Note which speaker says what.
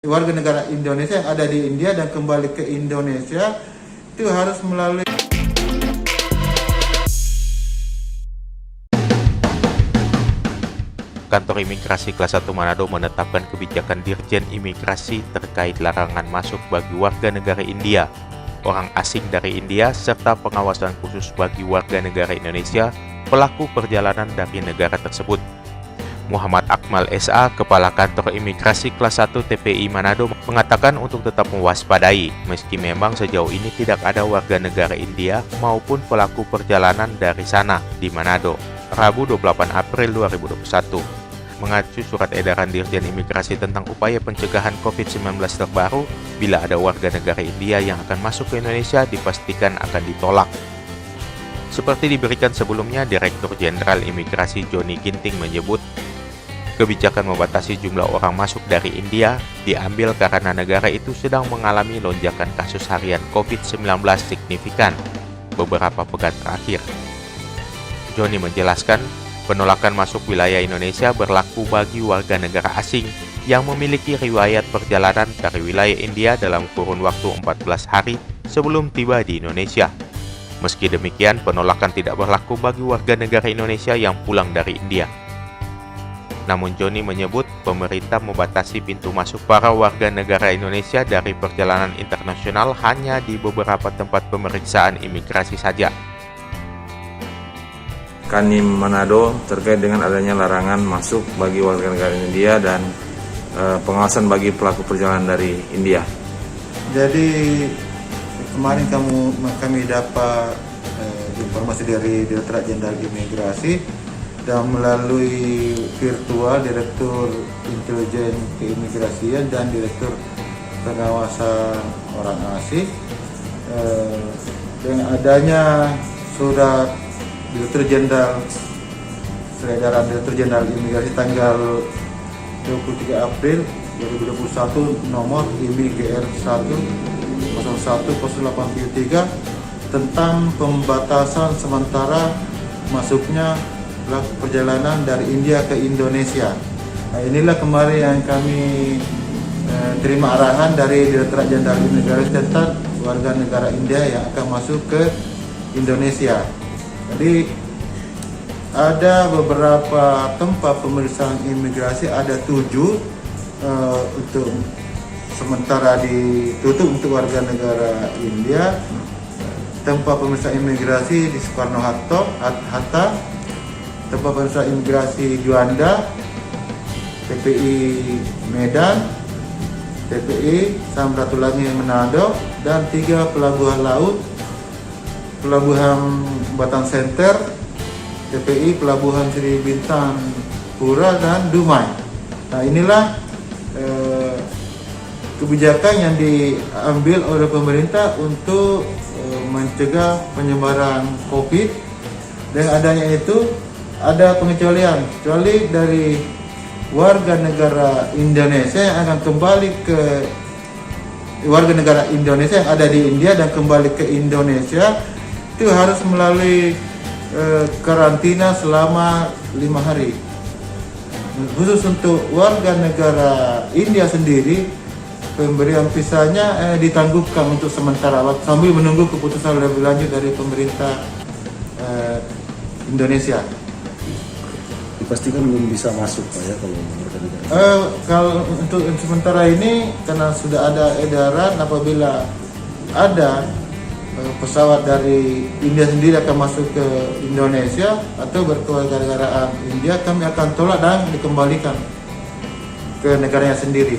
Speaker 1: Warga negara Indonesia yang ada di India dan kembali ke Indonesia itu harus melalui
Speaker 2: Kantor Imigrasi Kelas 1 Manado menetapkan kebijakan Dirjen Imigrasi terkait larangan masuk bagi warga negara India, orang asing dari India, serta pengawasan khusus bagi warga negara Indonesia pelaku perjalanan dari negara tersebut. Muhammad Akmal SA, Kepala Kantor Imigrasi Kelas 1 TPI Manado, mengatakan untuk tetap mewaspadai, meski memang sejauh ini tidak ada warga negara India maupun pelaku perjalanan dari sana di Manado, Rabu 28 April 2021. Mengacu surat edaran Dirjen Imigrasi tentang upaya pencegahan COVID-19 terbaru, bila ada warga negara India yang akan masuk ke Indonesia dipastikan akan ditolak. Seperti diberikan sebelumnya, Direktur Jenderal Imigrasi Johnny Ginting menyebut, kebijakan membatasi jumlah orang masuk dari India diambil karena negara itu sedang mengalami lonjakan kasus harian COVID-19 signifikan beberapa pekan terakhir. Johnny menjelaskan, penolakan masuk wilayah Indonesia berlaku bagi warga negara asing yang memiliki riwayat perjalanan dari wilayah India dalam kurun waktu 14 hari sebelum tiba di Indonesia. Meski demikian, penolakan tidak berlaku bagi warga negara Indonesia yang pulang dari India. Namun Johnny menyebut pemerintah membatasi pintu masuk para warga negara Indonesia dari perjalanan internasional hanya di beberapa tempat pemeriksaan imigrasi saja.
Speaker 3: Kanim Manado terkait dengan adanya larangan masuk bagi warga negara India dan pengawasan bagi pelaku perjalanan dari India.
Speaker 1: Jadi kemarin kami dapat informasi dari Direktorat Jenderal Imigrasi dan melalui virtual Direktur Intelijen Keimigrasian dan Direktur Pengawasan Orang Asing, dengan adanya surat Direktur Jenderal Imigrasi tanggal 23 April 2021 nomor IMI-GR 101-083 tentang pembatasan sementara masuknya perjalanan dari India ke Indonesia. Nah, inilah kemarin yang kami terima arahan dari Direktorat Jenderal Imigrasi tentang warga negara India yang akan masuk ke Indonesia. Jadi ada beberapa tempat pemeriksaan imigrasi, ada 7 untuk sementara ditutup untuk warga negara India. Tempat pemeriksaan imigrasi di Soekarno-Hatta, tempat pemeriksaan imigrasi Juanda, TPI Medan, TPI Samratulangi Manado, dan 3 pelabuhan laut, Pelabuhan Batam Center, TPI Pelabuhan Sri Bintang Pura, dan Dumai. Nah, inilah kebijakan yang diambil oleh pemerintah untuk mencegah penyebaran COVID. Dengan adanya itu ada pengecualian, kecuali dari warga negara Indonesia yang akan kembali ke warga negara Indonesia yang ada di India dan kembali ke Indonesia itu harus melalui karantina selama 5 hari. Khusus untuk warga negara India sendiri, pemberian visanya ditangguhkan untuk sementara waktu sambil menunggu keputusan lebih lanjut dari pemerintah Indonesia.
Speaker 4: Dipastikan belum bisa masuk Pak ya
Speaker 1: kalau untuk sementara ini, karena sudah ada edaran apabila ada pesawat dari India sendiri akan masuk ke Indonesia atau berkewarganegaraan India, kami akan tolak dan dikembalikan ke negaranya sendiri.